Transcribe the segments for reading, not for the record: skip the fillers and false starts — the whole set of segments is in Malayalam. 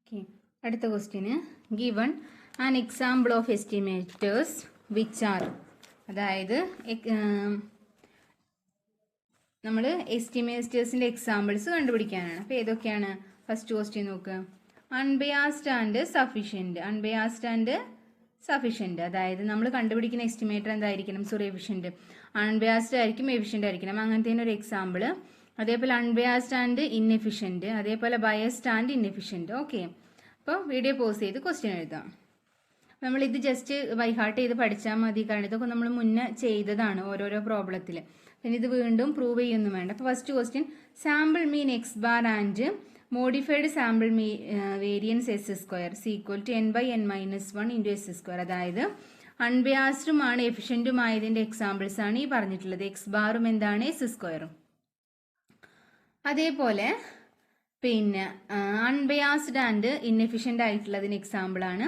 Okay. അടുത്ത question given an example of estimators which are, അതായത് നമ്മൾ എസ്റ്റിമേറ്റേഴ്സിൻ്റെ എക്സാമ്പിൾസ് കണ്ടുപിടിക്കാനാണ്. അപ്പോൾ ഏതൊക്കെയാണ്? ഫസ്റ്റ് ക്വസ്റ്റ്യൻ നോക്കുക. Unbiased and sufficient. Unbiased and sufficient, അതായത് നമ്മൾ കണ്ടുപിടിക്കുന്ന എസ്റ്റിമേറ്റർ എന്തായിരിക്കണം? Sorry, efficient. അൺബയാസ്ഡ് ആയിരിക്കും, എഫിഷ്യൻ്റ് ആയിരിക്കണം. അങ്ങനത്തെ ഒരു എക്സാമ്പിൾ. അതേപോലെ അൺബയാസ്ഡ് ആൻഡ് ഇൻഎഫിഷ്യൻറ്റ്, അതേപോലെ ബയസ്ഡ് ആൻഡ് ഇൻഎഫിഷ്യൻറ്റ്. ഓക്കെ, അപ്പോൾ വീഡിയോ പോസ് ചെയ്ത് ക്വസ്റ്റ്യൻ എഴുതാം. നമ്മളിത് ജസ്റ്റ് ബൈഹാർട്ട് ചെയ്ത് പഠിച്ചാൽ മതി, കാരണം ഇതൊക്കെ നമ്മൾ മുന്നേ ചെയ്തതാണ് ഓരോരോ പ്രോബ്ലത്തിൽ. പിന്നെ ഇത് വീണ്ടും പ്രൂവ് ചെയ്യൊന്നും വേണ്ട. അപ്പോൾ first question, sample mean X bar and modified sample variance S square equal to n/n-1 into S square. അതായത് അൺബയാസ്ഡുമാണ് എഫിഷ്യൻറ്റുമായതിൻ്റെ എക്സാമ്പിൾസ് ആണ് ഈ പറഞ്ഞിട്ടുള്ളത്. എക്സ് ബാറും എന്താണ്? എസ് സ്ക്വയറും. അതേപോലെ പിന്നെ അൺബയാസ്ഡ് ആൻഡ് ഇൻഎഫിഷ്യൻ്റ് ആയിട്ടുള്ളതിന് എക്സാമ്പിളാണ്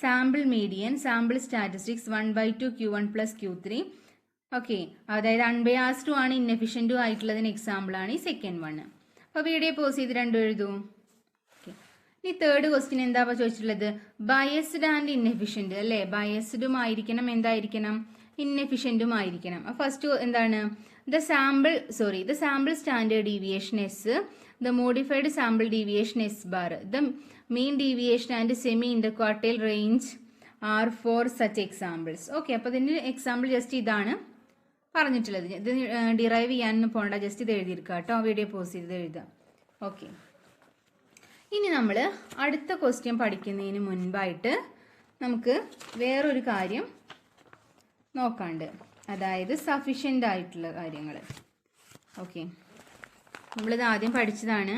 sample median, sample statistics 1/2 Q1 + Q3. Okay, അതായത് അൺബയാസ്ഡും ആണ് ഇൻഎഫിഷ്യൻറ്റും ആയിട്ടുള്ളതിന് എക്സാമ്പിളാണ് ഈ സെക്കൻഡ് വൺ. അപ്പോൾ വീഡിയോ പോസ് ചെയ്ത് രണ്ടും എഴുതും. ഓക്കെ, ഇനി തേർഡ് ക്വസ്റ്റ്യൻ എന്താ ചോദിച്ചിട്ടുള്ളത്? ബയസ്ഡ് ആൻഡ് ഇൻഎഫിഷ്യൻറ്റ് അല്ലേ? ബയസ്ഡും ആയിരിക്കണം, എന്തായിരിക്കണം? ഇൻഎഫിഷ്യൻറ്റും ആയിരിക്കണം. ഫസ്റ്റ് എന്താണ്? The sample standard deviation S, the modified sample deviation S bar, the mean deviation and semi interquartile range are for such examples. Okay, അപ്പോൾ ഇതിൻ്റെ എക്സാമ്പിൾ ജസ്റ്റ് ഇതാണ് പറഞ്ഞിട്ടുള്ളത്. ഇത് ഡിറൈവ് ചെയ്യാനൊന്നും പോകണ്ട, ജസ്റ്റ് ഇത് എഴുതിയിരിക്കുക കേട്ടോ. വീഡിയോ പോസ് ചെയ്ത് എഴുതാം. ഓക്കെ, ഇനി നമ്മൾ അടുത്ത ക്വസ്റ്റ്യൻ പഠിക്കുന്നതിന് മുൻപായിട്ട് നമുക്ക് വേറൊരു കാര്യം നോക്കാണ്ട്, അതായത് സഫിഷ്യൻ്റ് ആയിട്ടുള്ള കാര്യങ്ങൾ. ഓക്കെ, നമ്മളിത് ആദ്യം പഠിച്ചതാണ്.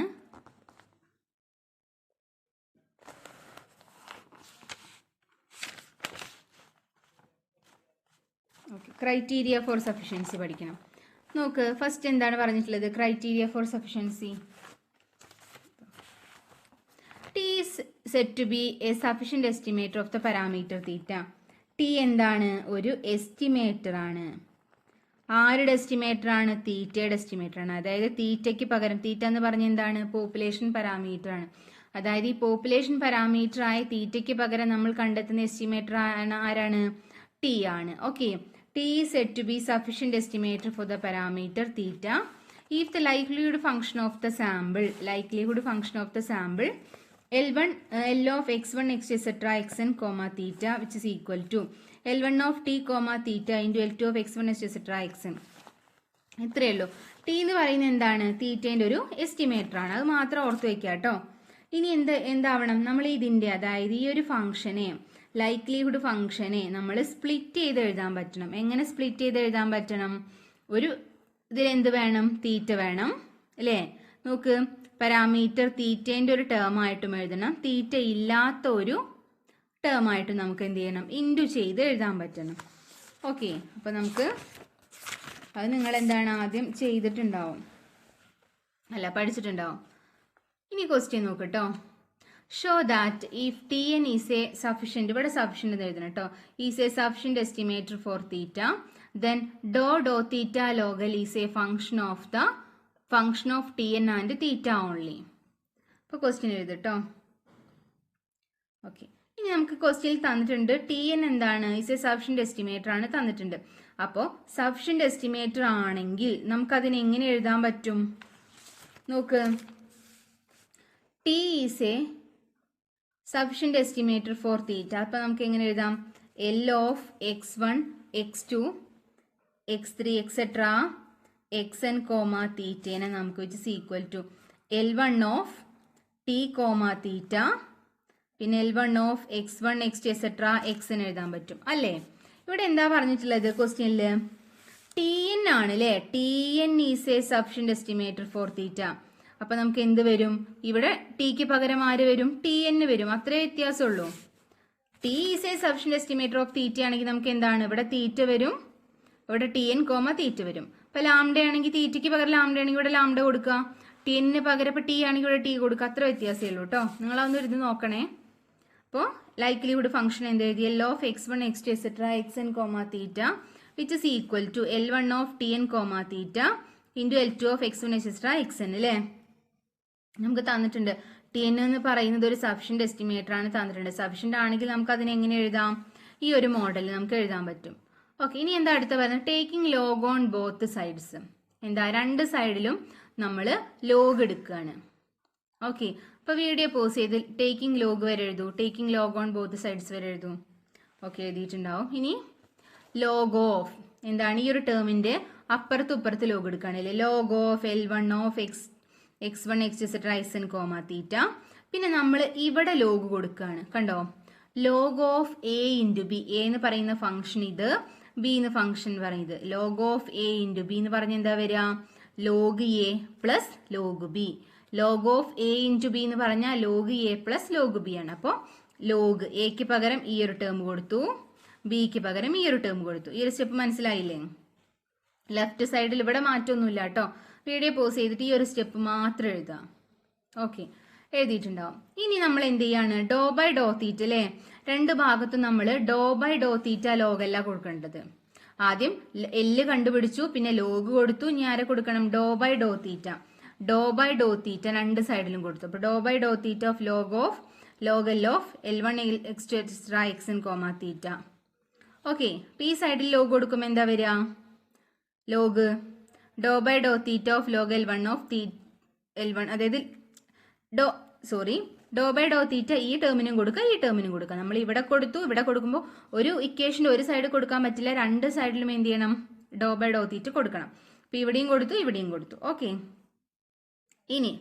ഓക്കെ, ക്രൈറ്റീരിയ ഫോർ സഫിഷ്യൻസി പഠിക്കണം. നോക്ക്, ഫസ്റ്റ് എന്താണ് പറഞ്ഞിട്ടുള്ളത്? Criteria for sufficiency. T is said to be a sufficient estimator of the parameter theta. T എന്താണ്? ഒരു എസ്റ്റിമേറ്റർ ആണ്. ആരുടെ എസ്റ്റിമേറ്റർ ആണ്? തീറ്റയുടെ എസ്റ്റിമേറ്റർ ആണ്. അതായത് തീറ്റയ്ക്ക് പകരം, തീറ്റ എന്ന് പറഞ്ഞ എന്താണ്? പോപ്പുലേഷൻ പാരാമീറ്റർ ആണ്. അതായത് ഈ പോപ്പുലേഷൻ പാരാമീറ്റർ ആയ തീറ്റയ്ക്ക് പകരം നമ്മൾ കണ്ടെത്തുന്ന എസ്റ്റിമേറ്റർ ആരാണ്? ടി ആണ്. Okay, T is said to be sufficient estimator for the parameter theta if the likelihood function of the sample L1 L of x1 x etc xn comma theta which is equal to L1 of t comma theta into L2 of x1 etc xn. ഇത്രയേ ഉള്ളൂ. ടി എന്ന് പറയുന്നത് എന്താണ്? തീറ്റേൻ്റെ ഒരു എസ്റ്റിമേറ്റർ ആണ്. അത് മാത്രം ഓർത്ത് വയ്ക്കുക കേട്ടോ. ഇനി എന്താവണം? നമ്മൾ ഇതിൻ്റെ, അതായത് ഈ ഒരു ഫംഗ്ഷനെ, ലൈക്ലിഹുഡ് ഫംഗ്ഷനെ നമ്മൾ സ്പ്ലിറ്റ് ചെയ്ത് എഴുതാൻ പറ്റണം. എങ്ങനെ സ്പ്ലിറ്റ് ചെയ്ത് എഴുതാൻ പറ്റണം? ഒരു ഇതിലെന്ത് വേണം? തീറ്റ വേണം അല്ലേ? നോക്ക്, പാരാമീറ്റർ തീറ്റേൻ്റെ ഒരു ടേം ആയിട്ടും എഴുതണം, തീറ്റ ഇല്ലാത്ത ഒരു ടേം ആയിട്ടും നമുക്ക് എന്ത് ചെയ്യണം? ഇൻറ്റു ചെയ്ത് എഴുതാൻ പറ്റണം. ഓക്കെ, അപ്പോൾ നമുക്ക് അത് നിങ്ങൾ എന്താണ് ആദ്യം ചെയ്തിട്ടുണ്ടാവും, അല്ല പഠിച്ചിട്ടുണ്ടാവും. ഇനി ക്വസ്റ്റ്യൻ നോക്കട്ടോ. Show that if T N is a sufficient, ഇവിടെ സഫിഷ്യൻ്റ് എന്ന് എഴുതണം കേട്ടോ, is a sufficient estimator for theta, then doe theta log L is a function of T N and theta only. അപ്പോൾ ക്വസ്റ്റ്യൻ എഴുതട്ടോ. ഓക്കെ, ഇനി നമുക്ക് ക്വസ്റ്റ്യനിൽ തന്നിട്ടുണ്ട് ടി എൻ എന്താണ്? ഈസ് എ സഫിഷ്യന്റ് എസ്റ്റിമേറ്റർ ആണ് തന്നിട്ടുണ്ട്. അപ്പോൾ സഫിഷ്യന്റ് എസ്റ്റിമേറ്റർ ആണെങ്കിൽ നമുക്കതിന് എങ്ങനെ എഴുതാൻ പറ്റും? നോക്ക്, T is a sufficient estimator for theta. അപ്പോൾ നമുക്ക് എങ്ങനെ എഴുതാം? L of x1 x2 x3 etc xn comma തീറ്റേനെ നമുക്ക് which is equal to L1 of T comma theta, പിന്നെ L1 of x1 x2 etcetera xn എഴുതാൻ പറ്റും അല്ലേ? ഇവിടെ എന്താ പറഞ്ഞിട്ടുള്ളത് ക്വസ്റ്റ്യനിൽ? ടി എൻ ആണ് അല്ലേ? T N is a sufficient estimator for theta. അപ്പം നമുക്ക് എന്ത് വരും? ഇവിടെ ടിക്ക് പകരം ആര് വരും? ടി എൻ വരും. അത്രേ വ്യത്യാസമുള്ളൂ. T is a sufficient estimator of theta ആണെങ്കിൽ നമുക്ക് എന്താണ്? ഇവിടെ തീറ്റ വരും, ഇവിടെ ടി എൻ കോമ തീറ്റ വരും. ഇപ്പം ലാംഡ ആണെങ്കിൽ തീറ്റയ്ക്ക് പകരം ലാംഡ ആണെങ്കിൽ ഇവിടെ ലാംഡ കൊടുക്കുക, ടി എന്നിന് പകരം ഇപ്പം ടി ആണെങ്കിൽ ഇവിടെ ടി കൊടുക്കുക. അത്ര വ്യത്യാസമേ ഉള്ളൂ കേട്ടോ. നിങ്ങളതൊന്ന് ഇരുന്ന് നോക്കണേ. അപ്പോൾ ലൈക്ലിഹുഡ് ഫംഗ്ഷൻ എന്ത് എഴുതി? L of x1 x2 etc xn comma theta which is equal to L1 of T N comma theta into L2 of x1 etc xn അല്ലേ? നമുക്ക് തന്നിട്ടുണ്ട് ടി എൻ എന്ന് പറയുന്നത് ഒരു സഫിഷ്യന്റ് എസ്റ്റിമേറ്റർ ആണ് തന്നിട്ടുണ്ട്. സഫിഷ്യന്റ് ആണെങ്കിൽ നമുക്ക് അതിനെ എങ്ങനെ എഴുതാം? ഈ ഒരു മോഡലിൽ നമുക്ക് എഴുതാൻ പറ്റും. ഓക്കെ, ഇനി എന്താ അടുത്ത പറയുന്നത്? Taking log on both sides. എന്താ, രണ്ട് സൈഡിലും നമ്മൾ ലോഗ് എടുക്കുകയാണ്. ഓക്കെ, അപ്പോൾ വീഡിയോ പോസ് ചെയ്ത് ടേക്കിംഗ് ലോഗ് വരെ എഴുതൂ. Taking log on both sides വരെ എഴുതൂ. ഓക്കെ, എഴുതിയിട്ടുണ്ടാവും. ഇനി ലോഗ് ഓഫ് എന്താണ്? ഈ ഒരു ടേമിന്റെ അപ്പുറത്ത് ഇപ്പുറത്ത് ലോഗ് എടുക്കുകയാണല്ലേ. Log of L1 of x1 x2 xn comma theta. പിന്നെ നമ്മൾ ഇവിടെ ലോഗ് കൊടുക്കുകയാണ്. കണ്ടോ, log of a into B. A എന്ന് പറയുന്ന ഫംഗ്ഷൻ ഇത്, ബി എന്ന് ഫംഗ്ഷൻ പറയുന്നത്. Log of a into B എന്ന് പറഞ്ഞ എന്താ വരിക? Log A plus log B. Log of a into B എന്ന് പറഞ്ഞാൽ log A plus log B ആണ്. അപ്പോൾ ലോഗ് എക്ക് പകരം ഈ ഒരു ടേം കൊടുത്തു, ബിക്ക് പകരം ഈ ഒരു ടേം കൊടുത്തു. ഈ ഒരു സ്റ്റെപ്പ് മനസ്സിലായില്ലേ? ലെഫ്റ്റ് സൈഡിൽ ഇവിടെ മാറ്റമൊന്നുമില്ല കേട്ടോ. വീഡിയോ പോസ് ചെയ്തിട്ട് ഈ ഒരു സ്റ്റെപ്പ് മാത്രം എഴുതാം. ഓക്കെ, എഴുതിയിട്ടുണ്ടാവും. ഇനി നമ്മൾ എന്ത് ചെയ്യാണ്? ഡോ ബൈ ഡോ തീറ്റ അല്ലേ. രണ്ട് ഭാഗത്തും നമ്മൾ ഡോ ബൈ ഡോ തീറ്റ ലോഗല്ല കൊടുക്കേണ്ടത്. ആദ്യം എല്ല് കണ്ടുപിടിച്ചു, പിന്നെ ലോഗ് കൊടുത്തു. ഇനി ആരെ കൊടുക്കണം? ഡോ by doe theta. Doe by doe തീറ്റ രണ്ട് സൈഡിലും കൊടുത്തു. അപ്പോൾ doe by doe theta of log L of L1 x2 xn comma theta. Okay, ഈ സൈഡിൽ ലോഗ് കൊടുക്കുമ്പോൾ എന്താ വരിക? Log doe by doe theta of log L1 of L1, അതായത് ഡോ ബൈ ഡോ തീറ്റ ഈ ടേമിനും കൊടുക്കുക, ഈ ടേമിനും കൊടുക്കുക. നമ്മൾ ഇവിടെ കൊടുത്തു, ഇവിടെ കൊടുക്കുമ്പോൾ ഒരു ഇക്വേഷൻ്റെ ഒരു സൈഡ് കൊടുക്കാൻ പറ്റില്ല. രണ്ട് സൈഡിലും എന്ത് ചെയ്യണം? ഡോ ബൈ ഡോ തീറ്റ കൊടുക്കണം. അപ്പോൾ ഇവിടെയും കൊടുത്തു, ഇവിടെയും കൊടുത്തു. ഓക്കെ, ഇനി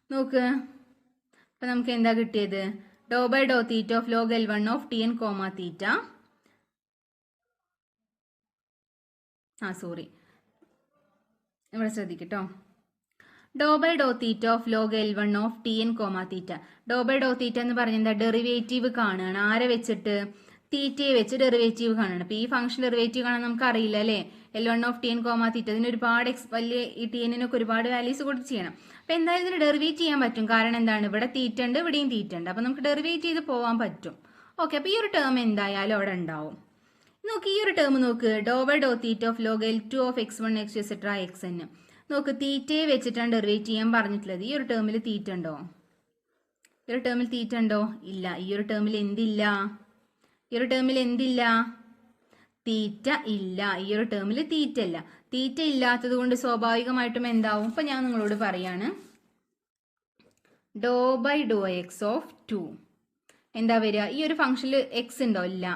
നോക്ക്. അപ്പം നമുക്ക് എന്താ കിട്ടിയത്? Doe by doe theta of log L1 of Tn comma theta. ഇവിടെ ശ്രദ്ധിക്കട്ടോ. Doe by doe theta of log L1 of Tn comma theta. Doe by doe theta എന്ന് പറഞ്ഞാൽ എന്താ? ഡെറിവേറ്റീവ് കാണുകയാണ്. ആരെ വെച്ചിട്ട്? തീറ്റയെ വെച്ച് ഡെറിവേറ്റീവ് കാണുകയാണ്. അപ്പോൾ ഈ ഫംഗ്ഷൻ ഡെറിവേറ്റീവ് കാണാൻ നമുക്ക് അറിയില്ല അല്ലേ. L1 ഓഫ് Tn കോമ തീറ്റ, ഇതിന് ഒരുപാട് വലിയ ഈ Tnനൊക്കെ ഒരുപാട് വാല്യൂസ് കൊടുത്ത് ചെയ്യണം. അപ്പോൾ എന്തായാലും ഇതിന് ഡെറിവേറ്റ് ചെയ്യാൻ പറ്റും. കാരണം എന്താണ്? ഇവിടെ തീറ്റ ഉണ്ട്, ഇവിടെയും തീറ്റ ഉണ്ട്. അപ്പോൾ നമുക്ക് ഡെറിവേറ്റ് ചെയ്ത് പോകാൻ പറ്റും. ഓക്കെ, അപ്പോൾ ഈ ഒരു ടേം എന്തായാലും അവിടെ ഉണ്ടാവും. നോക്ക്, ഈ ഒരു ടേം നോക്ക്. Doe by doe theta of log L2 of x1 x2 xn. നോക്ക്, തീറ്റയെ വെച്ചിട്ടാണ് ഡെറിവേറ്റ് ചെയ്യാൻ പറഞ്ഞിട്ടുള്ളത്. ഈ ഒരു ടേമിൽ തീറ്റ ഉണ്ടോ? ഈ ഒരു ടേമിൽ തീറ്റ ഉണ്ടോ? ഇല്ല. ഈ ഒരു ടേമിൽ എന്തില്ല? ഈ ഒരു ടേമിൽ എന്തില്ല? തീറ്റ ഇല്ല. ഈ ഒരു ടേമിൽ തീറ്റ ഇല്ല. തീറ്റ ഇല്ലാത്തത് കൊണ്ട് സ്വാഭാവികമായിട്ടും എന്താവും? ഇപ്പം ഞാൻ നിങ്ങളോട് പറയാണ്, ഡോ ബൈ ഡോ എക്സ് ഓഫ് 2 എന്താ വരിക? ഈ ഒരു ഫംഗ്ഷനിൽ എക്സ് ഉണ്ടോ? ഇല്ല.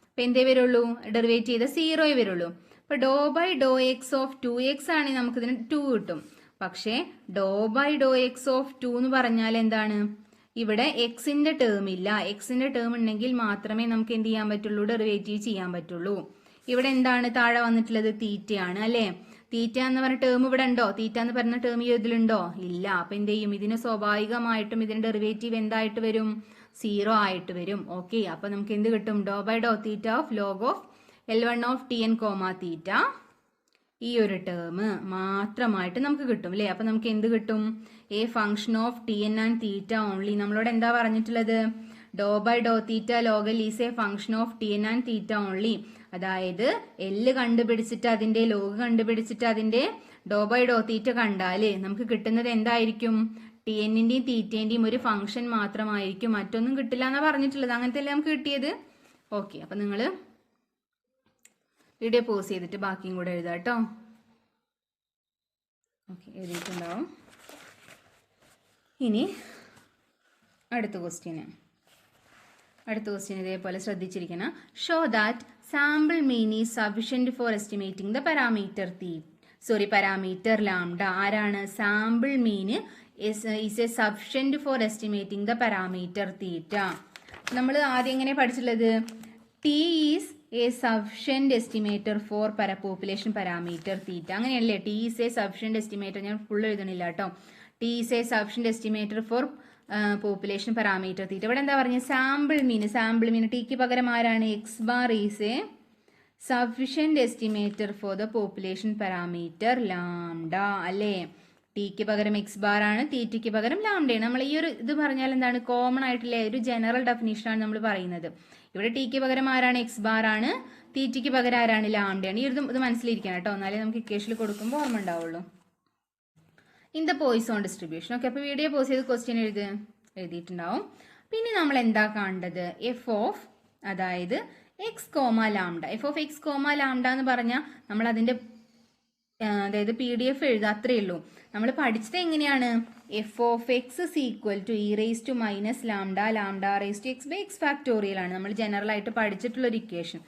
അപ്പം എന്തേ വരുള്ളൂ? ഡെറിവേറ്റ് ചെയ്ത 0 വരുള്ളൂ. അപ്പോൾ doe by doe X of 2x ആണെങ്കിൽ നമുക്കിതിന് 2 കിട്ടും. പക്ഷേ doe by doe X of 2 എന്ന് പറഞ്ഞാൽ എന്താണ്? ഇവിടെ എക്സിന്റെ ടേം ഇല്ല. എക്സിന്റെ ടേം ഉണ്ടെങ്കിൽ മാത്രമേ നമുക്ക് എന്ത് ചെയ്യാൻ പറ്റുള്ളൂ? ഡെറിവേറ്റീവ് ചെയ്യാൻ പറ്റുള്ളൂ. ഇവിടെ എന്താണ് താഴെ വന്നിട്ടുള്ളത്? തീറ്റയാണ് അല്ലേ. തീറ്റ എന്ന് പറഞ്ഞ ടേം ഇവിടെ ഉണ്ടോ? തീറ്റ എന്ന് പറഞ്ഞ ടേം ഈ ഇതിലുണ്ടോ? ഇല്ല. അപ്പം എന്ത് ചെയ്യും? ഇതിന് സ്വാഭാവികമായിട്ടും ഇതിന്റെ ഡെറിവേറ്റീവ് എന്തായിട്ട് വരും? 0 ആയിട്ട് വരും. ഓക്കെ, അപ്പൊ നമുക്ക് എന്ത് കിട്ടും? Doe by doe theta of log of L1 of Tn comma theta. ഈ ഒരു ടേം മാത്രമായിട്ട് നമുക്ക് കിട്ടും അല്ലേ. അപ്പൊ നമുക്ക് എന്ത് കിട്ടും? A function of Tn and theta only. നമ്മളോട് എന്താ പറഞ്ഞിട്ടുള്ളത്? Doe by doe theta log L is a function of Tn and theta only. അതായത് L കണ്ടുപിടിച്ചിട്ട് അതിന്റെ ലോഗ് കണ്ടുപിടിച്ചിട്ട് അതിന്റെ ഡോ ബൈ ഡോ തീറ്റ കണ്ടാല് നമുക്ക് കിട്ടുന്നത് എന്തായിരിക്കും? Tnന്റെയും തീറ്റന്റെയും ഒരു ഫംഗ്ഷൻ മാത്രമായിരിക്കും, മറ്റൊന്നും കിട്ടില്ല എന്നാ പറഞ്ഞിട്ടുള്ളത്. അങ്ങനത്തെ അല്ലേ നമുക്ക് കിട്ടിയത്. ഓക്കെ, അപ്പൊ നിങ്ങൾ വീഡിയോ പോസ് ചെയ്തിട്ട് ബാക്കിയും കൂടെ എഴുതാം കേട്ടോ. ഓക്കെ, എഴുതിയിട്ടുണ്ടാവും. ഇനി അടുത്ത ക്വസ്റ്റ്യന് ഇതേപോലെ ശ്രദ്ധിച്ചിരിക്കണം. Show that sample mean is sufficient for estimating the parameter lambda. ആരാണ്? Sample mean is a sufficient for estimating the parameter theta. നമ്മൾ ആദ്യം എങ്ങനെ പഠിച്ചിട്ടുള്ളത്? T is a sufficient estimator for population parameter theta. അങ്ങനെയല്ലേ? T is a sufficient estimator. ഞാൻ ഫുൾ എഴുതണില്ല കേട്ടോ. T is a sufficient estimator for population parameter theta. ഇവിടെ എന്താ പറഞ്ഞത്? സാമ്പിൾ മീൻ. ടിക്ക് പകരം ആരാണ്? X bar is a sufficient estimator for the population parameter lambda അല്ലേ. ടിക്ക് പകരം എക്സ് ബാർ ആണ്, തീറ്റയ്ക്ക് പകരം ലാംഡയാണ്. നമ്മൾ ഈ ഒരു ഇത് പറഞ്ഞാൽ എന്താണ്? കോമൺ ആയിട്ടുള്ള ഒരു ജനറൽ ഡെഫിനിഷനാണ് നമ്മൾ പറയുന്നത്. ഇവിടെ ടിക്ക് പകരം ആരാണ്? എക്സ് ബാർ ആണ്, തീറ്റയ്ക്ക് പകരം ആരാണ്? ലാംഡയാണ്. ഈ ഇത് മനസ്സിലിരിക്കണം കേട്ടോ, എന്നാലേ നമുക്ക് ഇക്വേഷനിൽ കൊടുക്കുമ്പോൾ ഓർമ്മ ഉണ്ടാവുള്ളൂ. In the Poisson distribution. Okay, അപ്പോൾ വീഡിയോ പോസ് ചെയ്ത് ക്വസ്റ്റ്യൻ എഴുതുക. എഴുതിയിട്ടുണ്ടാവും. പിന്നെ നമ്മൾ എന്താ കാണേണ്ടത്? എഫ് ഓഫ് അതായത് X comma lambda. F of X comma lambda എന്ന് പറഞ്ഞാൽ നമ്മൾ അതിന്റെ അതായത് PDF എഴുതുക, അത്രയേ ഉള്ളൂ. നമ്മൾ പഠിച്ചത് എങ്ങനെയാണ്? F of X is equal to E raise to minus lambda lambda raise to X by X factorial ആണ് നമ്മൾ ജനറൽ ആയിട്ട് പഠിച്ചിട്ടുള്ള ഒരു ഇക്വേഷൻ.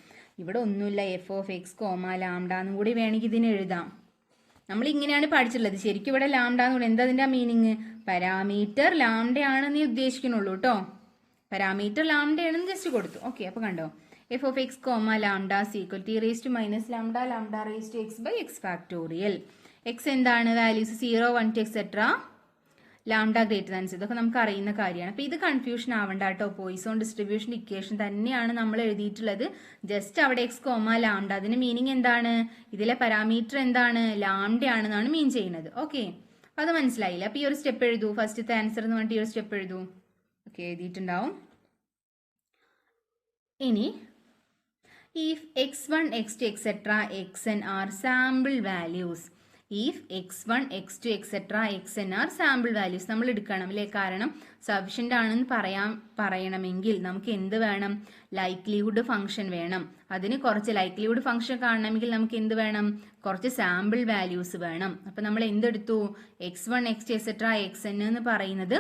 ഇവിടെ ഒന്നുമില്ല, F of X comma lambda എന്നും കൂടി വേണമെങ്കിൽ ഇതിന് എഴുതാം. നമ്മൾ ഇങ്ങനെയാണ് പഠിച്ചിട്ടുള്ളത്. ശരിക്കും ഇവിടെ ലാംഡ എന്ന് പറയുന്നത് എന്താ അതിന്റെ മീനിങ്? പാരാമീറ്റർ ലാംഡ ആണെന്ന് ഉദ്ദേശിക്കുന്നുള്ളൂ കേട്ടോ. പാരാമീറ്റർ ലാംഡ ആണെന്ന് ജസ്റ്റ് കൊടുത്തു. ഓക്കെ, അപ്പൊ കണ്ടോ, F of X comma lambda equal to raise to minus lambda lambda raise to X by X factorial. X എന്താണ്? Values 0, 1 to etcetera lambda greater than 0. ഇതൊക്കെ നമുക്ക് അറിയുന്ന കാര്യമാണ്. അപ്പൊ ഇത് കൺഫ്യൂഷൻ ആവണ്ട കേട്ടോ. പോയിസോൺ ഡിസ്ട്രിബ്യൂഷൻ ഇക്വേഷൻ തന്നെയാണ് നമ്മൾ എഴുതിയിട്ടുള്ളത്. ജസ്റ്റ് അവിടെ എക്സ് കോമ ലാംഡ, അതിന് മീനിങ് എന്താണ്? ഇതിലെ പാരാമീറ്റർ എന്താണ്? ലാംഡ ആണെന്നാണ് മീൻ ചെയ്യുന്നത്. ഓക്കെ, അത് മനസ്സിലായില്ല. അപ്പൊ ഈ ഒരു സ്റ്റെപ്പ് എഴുതൂ. ഫസ്റ്റത്തെ ആൻസർ എന്ന് പറഞ്ഞിട്ട് ഈ ഒരു സ്റ്റെപ്പ് എഴുതൂ. ഓക്കെ, എഴുതിയിട്ടുണ്ടാവും. ഇനി if x1, x2, etc. xn are sample values. If x1, x2, etc. xn are sample values. നമ്മൾ എടുക്കണം അല്ലേ? കാരണം സഫിഷ്യൻ്റ് ആണെന്ന് പറയണമെങ്കിൽ നമുക്ക് എന്ത് വേണം? ലൈക്ലിഹുഡ് ഫംഗ്ഷൻ വേണം. അതിന് കുറച്ച് ലൈക്ലിഹുഡ് ഫംഗ്ഷൻ കാണണമെങ്കിൽ നമുക്ക് എന്ത് വേണം? കുറച്ച് സാമ്പിൾ വാല്യൂസ് വേണം. അപ്പം നമ്മൾ എന്തെടുത്തു? x1, x2, etc. xn എന്ന് പറയുന്നത്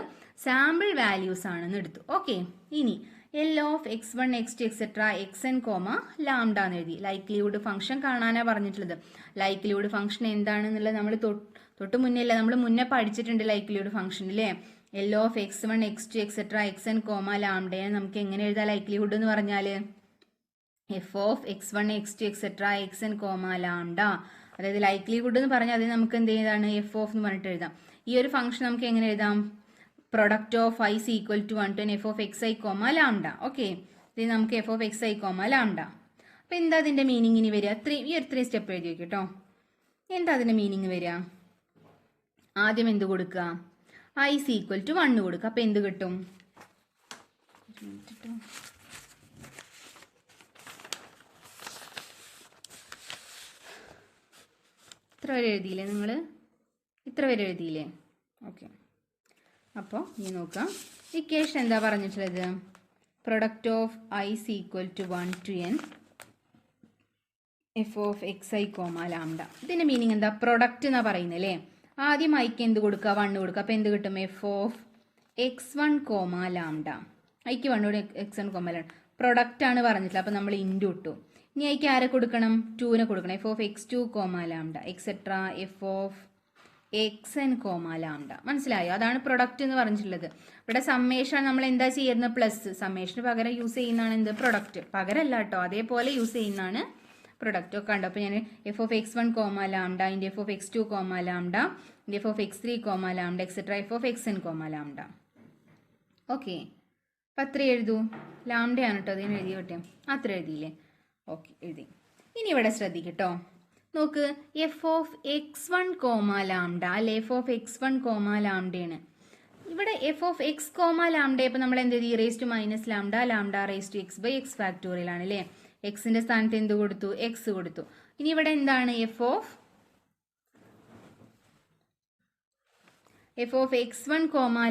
സാമ്പിൾ വാല്യൂസ് ആണെന്ന് എടുത്തു. ഓക്കെ, ഇനി L of x1, x2, etc. xn, lambda എന്ന് എഴുതി. ലൈക്ലിഹുഡ് ഫംഗ്ഷൻ കാണാനാണ് പറഞ്ഞിട്ടുള്ളത്. ലൈക്ലിഹുഡ് ഫംഗ്ഷൻ എന്താണെന്നുള്ളത് നമ്മൾ തൊട്ട് മുന്നേ അല്ല, നമ്മൾ മുന്നേ പഠിച്ചിട്ടുണ്ട് ലൈക്ലിഹുഡ് ഫംഗ്ഷൻ അല്ലേ? L of x1, x2, etc. xn, ലാംഡയെ നമുക്ക് എങ്ങനെ എഴുതാം? ലൈക്ലിഹുഡ് എന്ന് പറഞ്ഞാൽ f of x1, x2, etc. xn, lambda. അതായത് ലൈക്ലിഹുഡ് എന്ന് പറഞ്ഞാൽ അതിന് നമുക്ക് എന്ത് ചെയ്താണ്? f of എന്ന് പറഞ്ഞിട്ട് എഴുതാം. ഈ ഒരു ഫംഗ്ഷൻ നമുക്ക് എങ്ങനെ എഴുതാം? Product of I is equal to 1 to f of xi, lambda. Okay, ഇത് നമുക്ക് f of xi, lambda. അപ്പം എന്താ അതിൻ്റെ മീനിങ് ഇനി വരിക? ഈ ഒരു 3 സ്റ്റെപ്പ് എഴുതി വയ്ക്കും കേട്ടോ. എന്താ അതിൻ്റെ മീനിങ് വരിക? ആദ്യം എന്ത് കൊടുക്കുക? I is equal to 1 കൊടുക്കുക. അപ്പം എന്ത് കിട്ടും? ഇത്ര വരെ എഴുതിയില്ലേ നിങ്ങൾ? ഇത്ര വരെ എഴുതിയില്ലേ? ഓക്കെ, അപ്പോൾ ഇനി നോക്കാം. ഇക്വേഷൻ എന്താ പറഞ്ഞിട്ടുള്ളത്? Product of I is equal to 1 to n f of xi, lambda. ഇതിൻ്റെ മീനിങ് എന്താ? പ്രൊഡക്റ്റ് എന്നാ പറയുന്നത് അല്ലേ? ആദ്യം ഐക്ക് എന്ത് കൊടുക്കുക? 1 കൊടുക്കുക. അപ്പോൾ എന്ത് കിട്ടും? f of x1, lambda. ഐക്ക് 1 x1, ലാംഡ. പ്രൊഡക്റ്റ് ആണ് പറഞ്ഞിട്ടില്ല, അപ്പോൾ നമ്മൾ ഇൻറ്റു ഇട്ടു. ഇനി ഐക്ക് ആരെ കൊടുക്കണം? 2നെ കൊടുക്കണം. f of x2, lambda etcetera f of xn, lambda. മനസ്സിലായോ? അതാണ് പ്രൊഡക്റ്റ് എന്ന് പറഞ്ഞിട്ടുള്ളത്. ഇവിടെ സമ്മേഷൻ നമ്മൾ എന്താ ചെയ്യുന്നത്? പ്ലസ്. സമ്മേഷന് പകരം യൂസ് ചെയ്യുന്നതാണ് എന്ത്? പ്രൊഡക്റ്റ്. പകരമല്ല കേട്ടോ, അതേപോലെ യൂസ് ചെയ്യുന്നതാണ് പ്രൊഡക്റ്റ്. ഒക്കെ കണ്ടോ? അപ്പോൾ ഞാൻ f of x1, lambda into f of x2, lambda into f of x3, lambda etcetera f of xn, lambda. Okay, അപ്പം അത്ര എഴുതൂ. ലാംഡയാണ് കേട്ടോ, അതിന് എഴുതി കേട്ടെ. അത്ര എഴുതിയില്ലേ? ഓക്കെ, എഴുതി. ഇനി ഇവിടെ ശ്രദ്ധിക്കട്ടോ. നോക്ക്, എഫ് ഓഫ് x1, ലാംഡ അല്ലെ? എഫ് ഓഫ് x1, ലാംഡയാണ്. ഇവിടെ എഫ് ഓഫ് എക്സ്, ലാംഡ. ഇപ്പം നമ്മൾ എന്ത് ചെയ്തു? Raise to minus lambda lambda raise to X by X factorial ആണ് അല്ലേ? എക്സിന്റെ സ്ഥാനത്ത് എന്ത് കൊടുത്തു? എക്സ് കൊടുത്തു. ഇനി ഇവിടെ എന്താണ്? എഫ് ഓഫ് x1,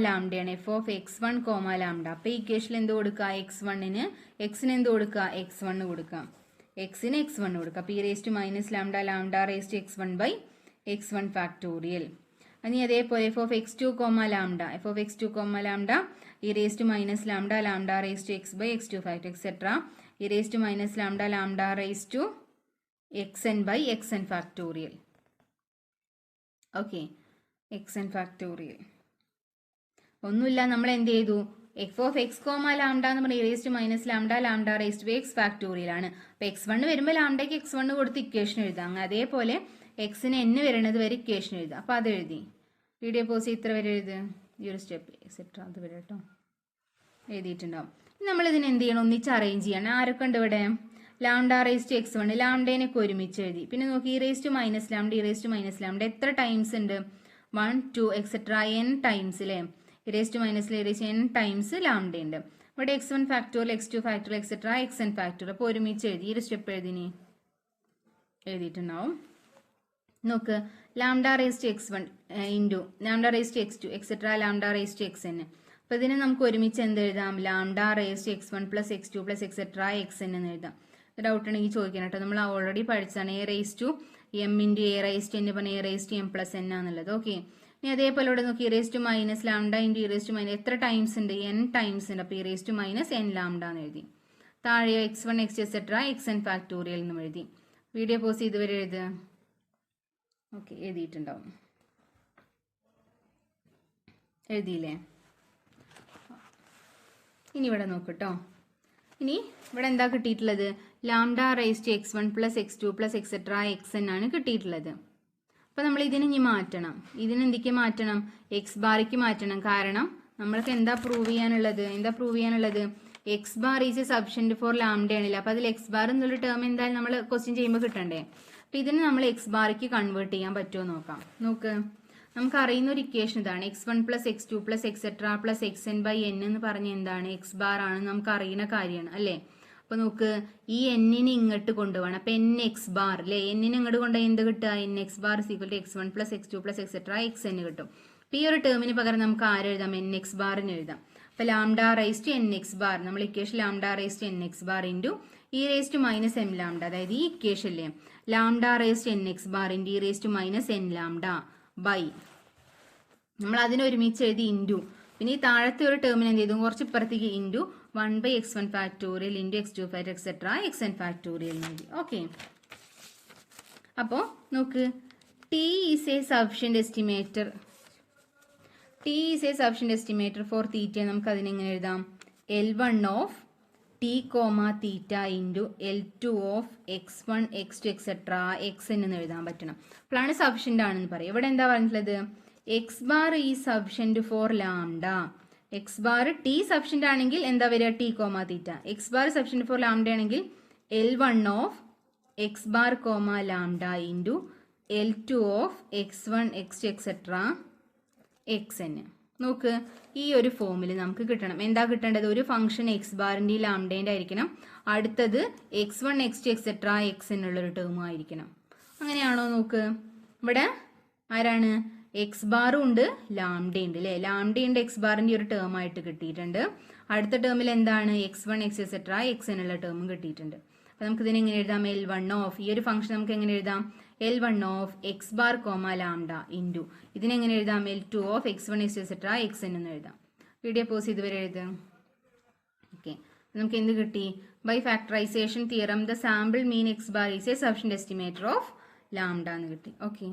ലാംഡയാണ്. F of x1, lambda. അപ്പോൾ ഈ ഇക്വേഷനിൽ എന്ത് കൊടുക്കുക? x1ന് എക്സിന് എന്ത് കൊടുക്കുക? x1 കൊടുക്കാം. എക്സിന് x1 കൊടുക്കുക. അപ്പോൾ ഈ raise to minus lambda lambda raise to x1 by x1 factorial. ഇനി അതേപോലെ F of x2, lambda. F of x2, lambda ഈ raise to minus lambda lambda raise to X by x2 factorial etcetera ഈ raise to minus lambda lambda raise to xn by xn factorial. Okay, xn factorial. ഒന്നുമില്ല, നമ്മൾ എന്ത് ചെയ്തു? എഫ് ഓഫ് എക്സ്, ലാംഡ എന്ന് പറഞ്ഞാൽ raise to minus lambda lambda raise to X factorial ആണ്. അപ്പോൾ x1 വരുമ്പോൾ ലാംഡയ്ക്ക് x1 കൊടുത്ത് ഇക്വേഷൻ എഴുതാം. അതേപോലെ എക്സിന് n വരുന്നത് വരെ ഇക്വേഷൻ എഴുതാം. അപ്പോൾ അത് എഴുതി. വീഡിയോ പോസ് ഇത്ര വരെ എഴുതി. ഈ ഒരു സ്റ്റെപ്പ് എക്സെട്ര അത് വരെ കേട്ടോ എഴുതിയിട്ടുണ്ടാവും. നമ്മൾ ഇതിന് എന്ത് ചെയ്യണം? ഒന്നിച്ച് അറേഞ്ച് ചെയ്യണം. ആരൊക്കെ ഉണ്ട് ഇവിടെ? ലാംഡ റേസ് ടു x1, ലാംഡേനൊക്കെ ഒരുമിച്ച് എഴുതി. പിന്നെ നോക്കി, ഈ റേസ് ടു മൈനസ് ലാംഡ ഈ റേസ് ടു മൈനസ് ലാംഡ എത്ര ടൈംസ് ഉണ്ട്? 1, 2 എക്സെട്ര n ടൈംസ് അല്ലേ? Raise to minus raise n times lambda ഉണ്ട്. ഇവിടെ x1 factorial, x2 factorial etcetera xn factorial. അപ്പോൾ ഒരുമിച്ച് എഴുതി. ഈ ഒരു സ്റ്റെപ്പ് എഴുതിനി എഴുതിയിട്ടുണ്ടാവും. നോക്ക്, lambda raise to x1 into lambda raise to x2 etcetera lambda raise to xn. അപ്പോൾ ഇതിനെ നമുക്ക് ഒരുമിച്ച് എന്ത് എഴുതാം? Lambda raise to x1 plus x2 plus etcetera xn എന്ന് എഴുതാം. ഡൗട്ട് ഉണ്ടെങ്കിൽ ചോദിക്കണം കേട്ടോ. നമ്മൾ ഓൾറെഡി പഠിച്ചാണ് a raise to m into a raise to n പറഞ്ഞാൽ a raise to m plus n ആണെന്നുള്ളത്. ഓക്കെ, ഇനി അതേപോലെ ഇവിടെ നോക്കി e raise to minus lambda into e raise to minus എത്ര ടൈംസ് ഉണ്ട്? n ടൈംസ് ഉണ്ട്. അപ്പോൾ e raise to minus n lambda എന്ന് എഴുതി. താഴെയോ x1 x2 etcetera xn factorial എന്നും എഴുതി. വീഡിയോ പോസ് ഇതുവരെ എഴുതുക. ഓക്കെ, എഴുതിയിട്ടുണ്ടാവും. എഴുതിയില്ലേ? ഇനി ഇവിടെ നോക്കട്ടോ. ഇനി ഇവിടെ എന്താ കിട്ടിയിട്ടുള്ളത്? Lambda raise to x1 plus x2 plus etcetera xn ആണ് കിട്ടിയിട്ടുള്ളത്. അപ്പോൾ നമ്മൾ ഇതിന് ഇനി മാറ്റണം. ഇതിനെന്തൊക്കെ മാറ്റണം? എക്സ് ബാറിക്ക് മാറ്റണം. കാരണം നമ്മൾക്ക് എന്താ പ്രൂവ് ചെയ്യാനുള്ളത്? X bar is a sufficient for lambda ആണില്ല. അപ്പോൾ അതിൽ എക്സ് ബാർ എന്നുള്ള ടേം എന്തായാലും നമ്മൾ ക്വസ്റ്റ്യൻ ചെയ്യുമ്പോൾ കിട്ടണ്ടേ? അപ്പോൾ ഇതിന് നമ്മൾ എക്സ് ബാറിക്ക് കൺവേർട്ട് ചെയ്യാൻ പറ്റുമോ നോക്കാം. നോക്ക്, നമുക്ക് അറിയുന്ന ഒരു ഇക്വേഷൻ ഇതാണ്. x1 plus x2 plus etcetera plus xn by n എന്ന് പറഞ്ഞ എന്താണ്? എക്സ് ബാർ ആണ്. നമുക്ക് അറിയുന്ന കാര്യമാണ് അല്ലേ? അപ്പോൾ നോക്ക്, ഈ എന്നിനെ ഇങ്ങോട്ട് കൊണ്ടുപോകണം. അപ്പോൾ n എക്സ് ബാർ അല്ലേ? എന്നിനെ ഇങ്ങോട്ട് കൊണ്ടുപോയി എന്ത് കിട്ടുക? n X bar equal to x1 plus x2 plus etcetera xn കിട്ടും. അപ്പോൾ ഈ ഒരു ടേമിന് പകരം നമുക്ക് ആരെഴുതാം? n എക്സ് ബാറിന് എഴുതാം. അപ്പോൾ lambda raise to n X bar, നമ്മൾ equation lambda raise to n X bar into E raise to minus M lambda, അതായത് ഈ ഇക്വേഷനിലെ lambda raise to n X bar into E raise to minus n lambda by, നമ്മൾ അതിനെ ഒരുമിച്ച് എഴുതി ഇൻറ്റു, പിന്നെ ഈ താഴത്തെ ഒരു ടേമിന് എന്ത് ചെയ്തു? കുറച്ച് ഇപ്പുറത്തേക്ക് into 1/x1 factorial into x2 factorial etcetera xn factorial എഴുതി. ഓക്കെ, അപ്പോൾ നോക്ക്, T is a sufficient estimator for theta. നമുക്ക് അതിനെങ്ങനെ എഴുതാം? L1 of T comma theta into L2 of x1 x2 etcetera xn എന്ന് എഴുതാൻ പറ്റണം. അപ്പോഴാണ് സഫിഷ്യന്റ് ആണെന്ന് പറയും. ഇവിടെ എന്താ പറഞ്ഞിട്ടുള്ളത്? X bar is sufficient for lambda. X bar T sufficient ആണെങ്കിൽ എന്താ വരിക? T comma theta. X bar sufficient for lambda ആണെങ്കിൽ L1 of X bar comma lambda into L2 of x1 x2 etcetera xn. നോക്ക്, ഈ ഒരു ഫോമിൽ നമുക്ക് കിട്ടണം. എന്താ കിട്ടേണ്ടത്? ഒരു ഫംഗ്ഷൻ എക്സ് ബാറിൻ്റെ ലാംഡേൻ്റെ ആയിരിക്കണം. അടുത്തത് x1 x2 എക്സെട്ര xn ഉള്ളൊരു ടേം ആയിരിക്കണം. അങ്ങനെയാണോ? നോക്ക്, ഇവിടെ ആരാണ്? എക്സ് ബാറും ഉണ്ട് ലാംഡയുണ്ട് അല്ലേ? ലാംഡയുണ്ട് എക്സ് ബാറിൻ്റെ ഒരു ടേം ആയിട്ട് കിട്ടിയിട്ടുണ്ട്. അടുത്ത ടേമിൽ എന്താണ്? x1 x എക്സെട്ര xn ഉള്ള ടേമും കിട്ടിയിട്ടുണ്ട്. അപ്പോൾ നമുക്ക് ഇതിനെ എങ്ങനെ എഴുതാം? L1 ഓഫ്, ഈ ഒരു ഫംഗ്ഷൻ നമുക്ക് എങ്ങനെ എഴുതാം? L1 of X bar comma lambda into ഇതിനെങ്ങനെ എഴുതാം? L2 of x1 x etcetera xn എന്ന് എഴുതാം. വീഡിയോ പോസ് ഇതുവരെ എഴുതാം. ഓക്കെ, നമുക്ക് എന്ത് കിട്ടി? By factorisation theorem the sample mean X bar is a sufficient estimator of lambda എന്ന് കിട്ടി. ഓക്കെ.